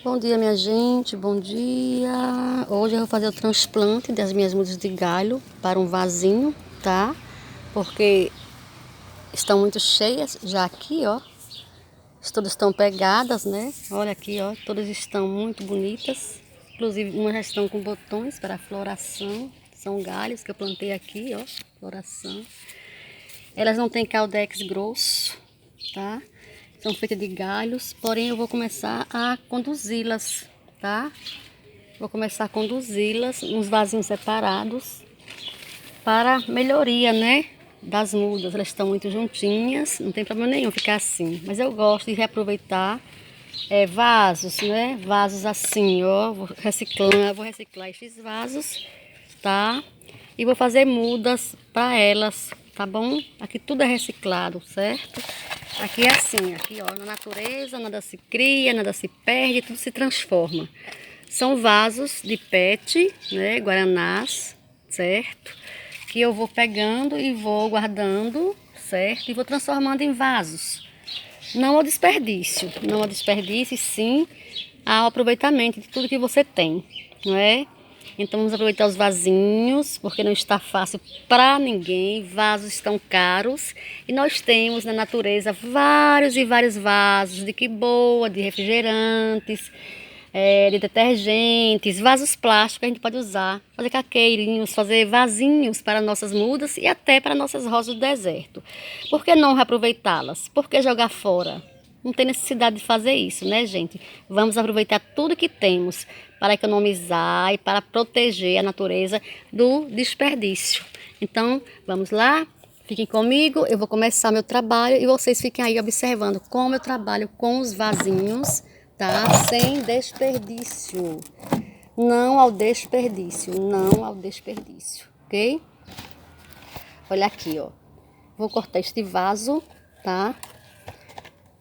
Bom dia, minha gente, bom dia. Hoje eu vou fazer o transplante das minhas mudas de galho para um vasinho, tá? Porque estão muito cheias já aqui, ó. Todas estão pegadas, né? Olha aqui, ó, todas estão muito bonitas. Inclusive, umas já estão com botões para floração. São galhos que eu plantei aqui, ó, floração. Elas não têm caldex grosso, tá? São feitas de galhos, porém eu vou começar a conduzi-las, tá? Vou começar a conduzi-las nos vasinhos separados para melhoria, né? Das mudas. Elas estão muito juntinhas, não tem problema nenhum ficar assim. Mas eu gosto de reaproveitar vasos, né? Vasos assim, ó. Vou reciclar esses vasos, tá? E vou fazer mudas para elas, tá bom? Aqui tudo é reciclado, certo? Aqui é assim, aqui ó, na natureza nada se cria, nada se perde, tudo se transforma. São vasos de PET, né, guaranás, certo? Que eu vou pegando e vou guardando, certo? E vou transformando em vasos. Não ao desperdício, não ao desperdício, sim ao aproveitamento de tudo que você tem, não é? Então vamos aproveitar os vasinhos, porque não está fácil para ninguém. Vasos estão caros e nós temos na natureza vários e vários vasos de que boa, de refrigerantes, de detergentes, vasos plásticos que a gente pode usar, fazer caqueirinhos, fazer vasinhos para nossas mudas e até para nossas rosas do deserto. Por que não reaproveitá-las? Por que jogar fora? Não tem necessidade de fazer isso, né, gente? Vamos aproveitar tudo que temos para economizar e para proteger a natureza do desperdício. Então, vamos lá? Fiquem comigo, eu vou começar meu trabalho e vocês fiquem aí observando como eu trabalho com os vasinhos, tá? Sem desperdício. Não ao desperdício, não ao desperdício, ok? Olha aqui, ó. Vou cortar este vaso, tá?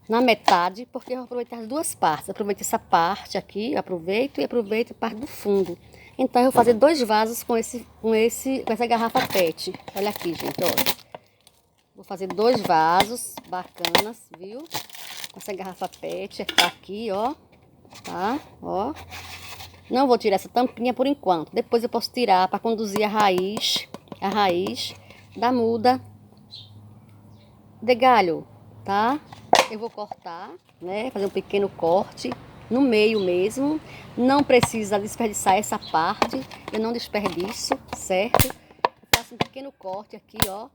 Na metade, porque eu vou aproveitar as duas partes. Aproveito essa parte aqui, aproveito a parte do fundo. Então eu vou fazer dois vasos com essa garrafa PET. Olha aqui, gente, ó. Vou fazer dois vasos bacanas, viu? Com essa garrafa PET aqui, ó. Tá? Ó. Não vou tirar essa tampinha por enquanto. Depois eu posso tirar para conduzir a raiz da muda de galho, tá? Eu vou cortar, né? Fazer um pequeno corte no meio mesmo. Não precisa desperdiçar essa parte. Eu não desperdiço, certo? Eu faço um pequeno corte aqui, ó.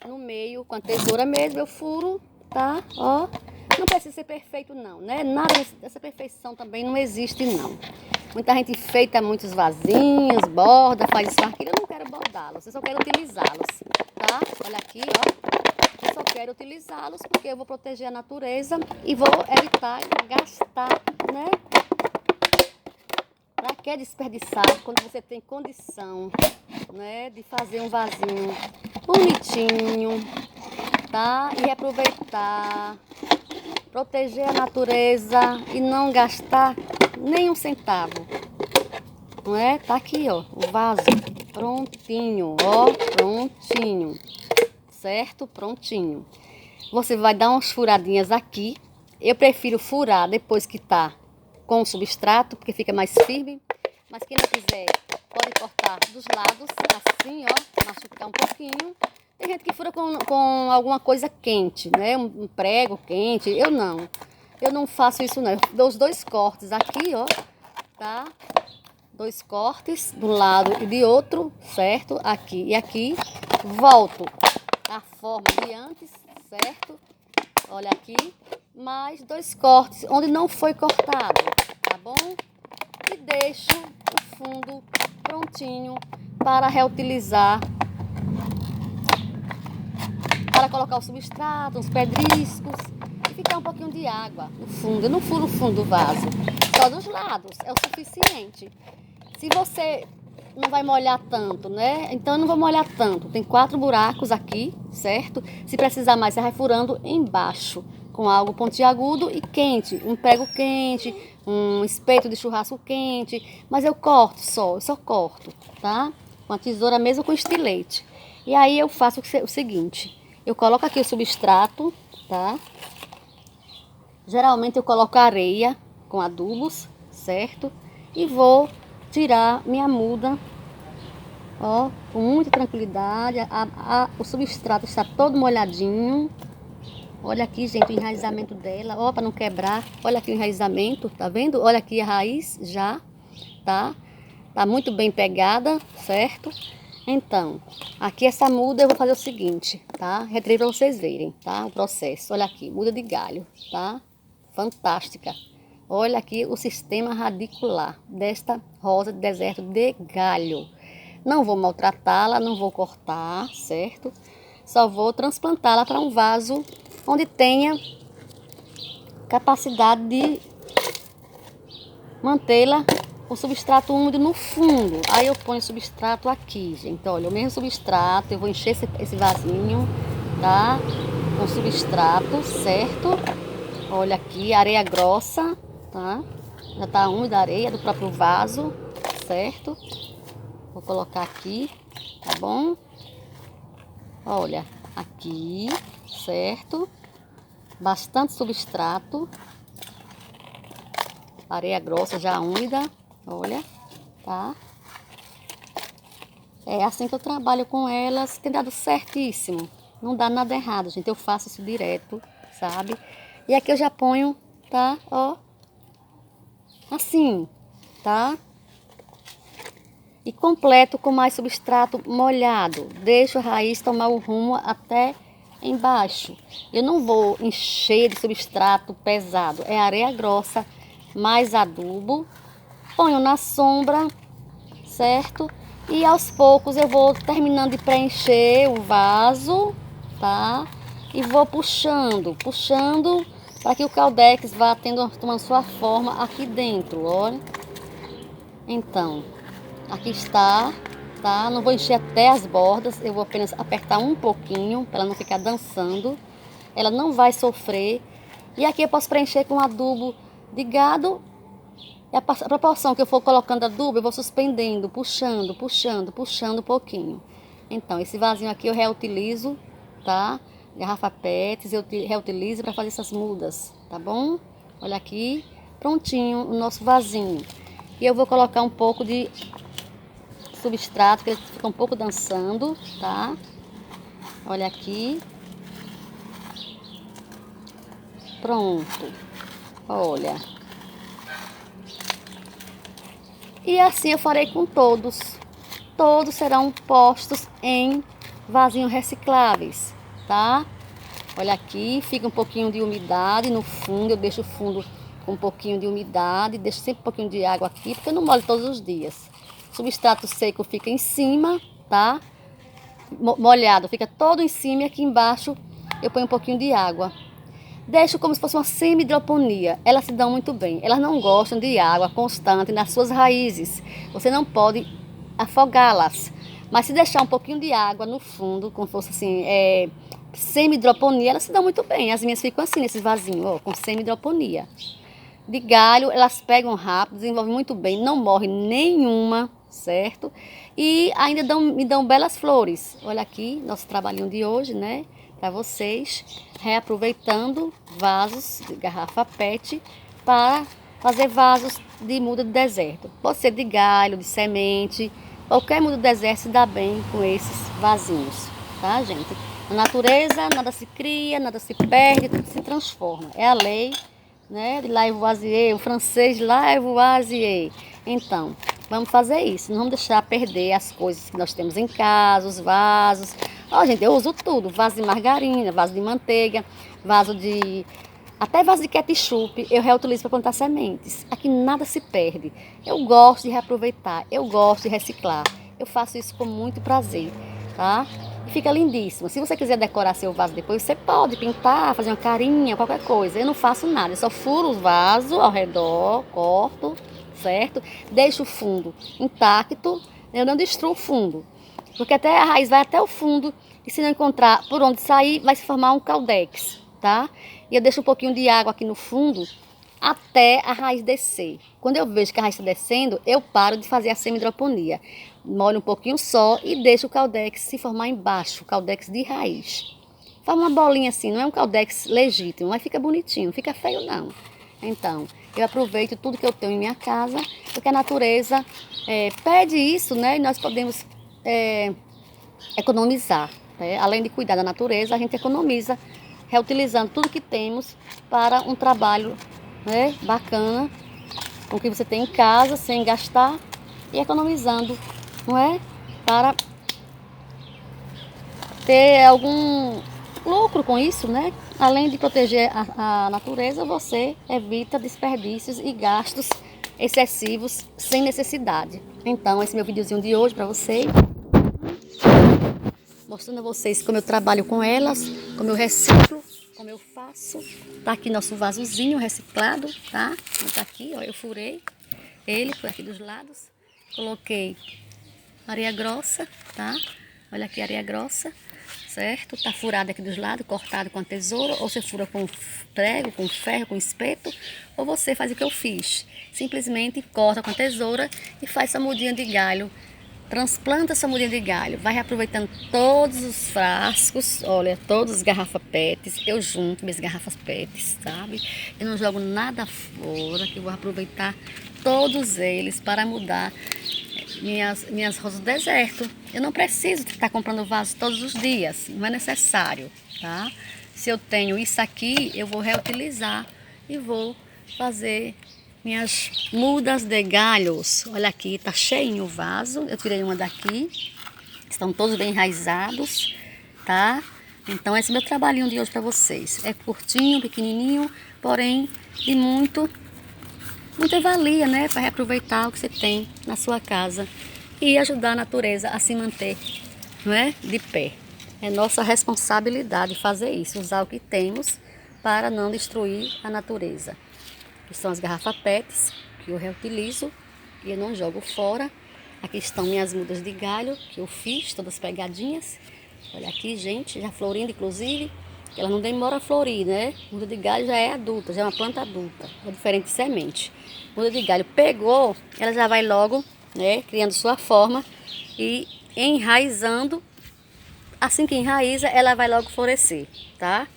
No meio, com a tesoura mesmo, eu furo, tá? Ó. Não precisa ser perfeito não, né? Nada dessa perfeição também não existe não. Muita gente feita muitos vasinhos, borda, faz isso aqui. Eu não quero bordá-los, eu só quero utilizá-los, tá? Olha aqui, ó. Eu só quero utilizá-los porque eu vou proteger a natureza e vou evitar gastar, né? Pra que desperdiçar quando você tem condição, né, de fazer um vasinho bonitinho, tá? E aproveitar, proteger a natureza e não gastar nem um centavo, não é? Tá aqui, ó, o vaso prontinho, ó, prontinho, certo? Prontinho. Você vai dar umas furadinhas aqui. Eu prefiro furar depois que tá com o substrato, porque fica mais firme. Mas quem não quiser, pode cortar dos lados, assim, ó, machucar um pouquinho. Tem gente que fura com alguma coisa quente, né? Um prego quente. Eu não faço isso não. Eu dou os dois cortes aqui, ó, tá? Dois cortes de um lado e de outro, certo? Aqui e aqui. Volto a forma de antes, certo? Olha aqui. Mais dois cortes onde não foi cortado, tá bom? E deixo o fundo prontinho para reutilizar, para colocar o substrato, uns pedriscos e ficar um pouquinho de água no fundo. Eu não furo o fundo do vaso, só dos lados, é o suficiente. Se você não vai molhar tanto, né? Então eu não vou molhar tanto. Tem 4 buracos aqui, certo? Se precisar mais, você vai furando embaixo com algo pontiagudo e quente, um prego quente, um espeto de churrasco quente, mas eu só corto, tá? Com a tesoura mesmo, com estilete. E aí eu faço o seguinte, eu coloco aqui o substrato, tá? Geralmente eu coloco areia com adubos, certo? E vou tirar minha muda, ó, com muita tranquilidade. O substrato está todo molhadinho. Olha aqui, gente, o enraizamento dela, ó, para não quebrar. Olha aqui o enraizamento, tá vendo? Olha aqui a raiz já, tá? Tá muito bem pegada, certo? Então, aqui essa muda eu vou fazer o seguinte, tá? Retirei para vocês verem, tá? O processo. Olha aqui, muda de galho, tá? Fantástica. Olha aqui o sistema radicular desta rosa de deserto de galho. Não vou maltratá-la, não vou cortar, certo? Só vou transplantá-la para um vaso onde tenha capacidade de mantê-la o substrato úmido no fundo. Aí eu ponho o substrato aqui, gente. Olha, o mesmo substrato, eu vou encher esse vasinho, tá? Com substrato, certo? Olha aqui, areia grossa, tá? Já tá úmida a areia do próprio vaso, certo? Vou colocar aqui, tá bom? Olha, aqui, certo? Bastante substrato, areia grossa já úmida, olha, tá? É assim que eu trabalho com elas, tem dado certíssimo, não dá nada errado, gente, eu faço isso direto, sabe? E aqui eu já ponho, tá? Ó, assim, tá? E completo com mais substrato molhado, deixo a raiz tomar o rumo até embaixo. Eu não vou encher de substrato pesado, é areia grossa, mais adubo, ponho na sombra, certo? E aos poucos eu vou terminando de preencher o vaso, tá? E vou puxando para que o caldex vá tomando sua forma aqui dentro, olha. Então, aqui está, tá? Não vou encher até as bordas, eu vou apenas apertar um pouquinho para ela não ficar dançando. Ela não vai sofrer. E aqui eu posso preencher com adubo de gado. E a proporção que eu for colocando adubo, eu vou suspendendo, puxando um pouquinho. Então, esse vasinho aqui eu reutilizo, tá? Garrafa PETs, eu reutilizo para fazer essas mudas, tá bom? Olha aqui, prontinho o nosso vasinho. E eu vou colocar um pouco de substrato, que ele fica um pouco dançando, tá? Olha aqui. Pronto. Olha. E assim eu farei com todos. Todos serão postos em vasinhos recicláveis, tá? Olha aqui, fica um pouquinho de umidade no fundo, eu deixo o fundo com um pouquinho de umidade, deixo sempre um pouquinho de água aqui, porque eu não molho todos os dias. O substrato seco fica em cima, tá? Molhado fica todo em cima e aqui embaixo eu ponho um pouquinho de água. Deixo como se fosse uma semi-hidroponia. Elas se dão muito bem. Elas não gostam de água constante nas suas raízes. Você não pode afogá-las. Mas se deixar um pouquinho de água no fundo, como se fosse assim, semi-hidroponia, elas se dão muito bem. As minhas ficam assim, nesse vasinho, ó, com semi-hidroponia. De galho, elas pegam rápido, desenvolvem muito bem, não morre nenhuma, certo? E ainda me dão belas flores. Olha aqui, nosso trabalhinho de hoje, né? Para vocês, reaproveitando vasos de garrafa PET para fazer vasos de muda do deserto. Pode ser de galho, de semente, qualquer muda do deserto se dá bem com esses vasinhos, tá, gente? Na natureza, nada se cria, nada se perde, tudo se transforma. É a lei, né, de Lavoisier, o francês Lavoisier. Então, vamos fazer isso, não vamos deixar perder as coisas que nós temos em casa, os vasos. Ó, gente, eu uso tudo, vaso de margarina, vaso de manteiga, até vaso de ketchup, eu reutilizo para plantar sementes. Aqui nada se perde. Eu gosto de reaproveitar, eu gosto de reciclar. Eu faço isso com muito prazer, tá? E fica lindíssimo. Se você quiser decorar seu vaso depois, você pode pintar, fazer uma carinha, qualquer coisa. Eu não faço nada, eu só furo o vaso ao redor, corto, certo? Deixo o fundo intacto, eu não destruo o fundo. Porque até a raiz vai até o fundo e se não encontrar por onde sair, vai se formar um caldex, tá? E eu deixo um pouquinho de água aqui no fundo até a raiz descer. Quando eu vejo que a raiz está descendo, eu paro de fazer a semi-hidroponia. Molho um pouquinho só e deixo o caldex se formar embaixo, o caldex de raiz. Forma uma bolinha assim, não é um caldex legítimo, mas fica bonitinho, não fica feio não. Então, eu aproveito tudo que eu tenho em minha casa, porque a natureza pede isso, né? E nós podemos economizar, né? Além de cuidar da natureza, a gente economiza reutilizando tudo que temos para um trabalho, né, bacana, com o que você tem em casa, sem gastar e economizando, não é? Para ter algum lucro com isso, né? Além de proteger a natureza, você evita desperdícios e gastos excessivos sem necessidade. Então, esse é meu videozinho de hoje para vocês, mostrando a vocês como eu trabalho com elas, como eu reciclo, como eu faço. Tá aqui nosso vasozinho reciclado, tá? Tá aqui, ó, eu furei ele por aqui dos lados, coloquei areia grossa, tá? Olha aqui a areia grossa, certo? Tá furado aqui dos lados, cortado com a tesoura, ou você fura com prego, com ferro, com espeto, ou você faz o que eu fiz. Simplesmente corta com a tesoura e faz essa mudinha de galho. Transplanta essa mudinha de galho, vai reaproveitando todos os frascos, olha, todas as garrafas PETs, eu junto minhas garrafas PETs, sabe? Eu não jogo nada fora, que eu vou aproveitar todos eles para mudar minhas rosas do deserto. Eu não preciso estar comprando vaso todos os dias, não é necessário, tá? Se eu tenho isso aqui, eu vou reutilizar e vou fazer minhas mudas de galhos. Olha aqui, tá cheinho o vaso. Eu tirei uma daqui. Estão todos bem enraizados, tá? Então esse é meu trabalhinho de hoje para vocês. É curtinho, pequenininho, porém de muita valia, né? Para reaproveitar o que você tem na sua casa e ajudar a natureza a se manter, não é? De pé. É nossa responsabilidade fazer isso, usar o que temos para não destruir a natureza. Que são as garrafas PETs, que eu reutilizo e eu não jogo fora. Aqui estão minhas mudas de galho, que eu fiz, todas pegadinhas. Olha aqui, gente, já florindo, inclusive. Ela não demora a florir, né? Muda de galho já é adulta, já é uma planta adulta. É diferente de semente. Muda de galho pegou, ela já vai logo, né, criando sua forma e enraizando. Assim que enraiza, ela vai logo florescer, tá?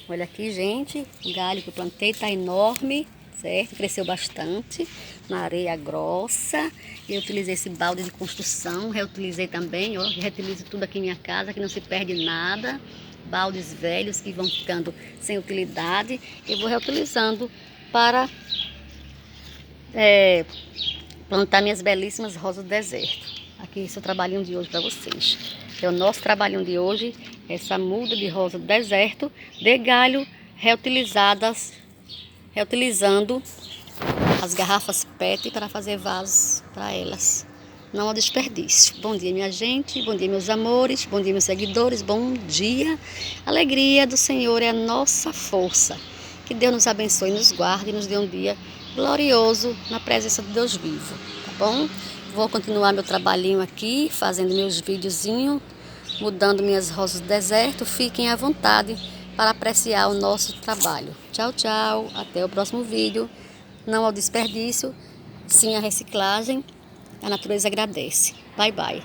Olha aqui, gente, o galho que eu plantei tá enorme, certo? Cresceu bastante na areia grossa. Eu utilizei esse balde de construção, reutilizei também, ó, reutilizo tudo aqui em minha casa, que não se perde nada. Baldes velhos que vão ficando sem utilidade, eu vou reutilizando para plantar minhas belíssimas rosas do deserto. Aqui esse é o trabalhinho de hoje para vocês. É o nosso trabalhinho de hoje, essa muda de rosa do deserto de galho reutilizando as garrafas PET para fazer vasos para elas. Não há desperdício. Bom dia, minha gente. Bom dia, meus amores. Bom dia, meus seguidores. Bom dia. A alegria do Senhor é a nossa força. Que Deus nos abençoe, nos guarde e nos dê um dia glorioso na presença de Deus vivo. Tá bom? Vou continuar meu trabalhinho aqui, fazendo meus videozinhos, mudando minhas rosas do deserto. Fiquem à vontade para apreciar o nosso trabalho. Tchau, tchau. Até o próximo vídeo. Não ao desperdício, sim à reciclagem. A natureza agradece. Bye, bye.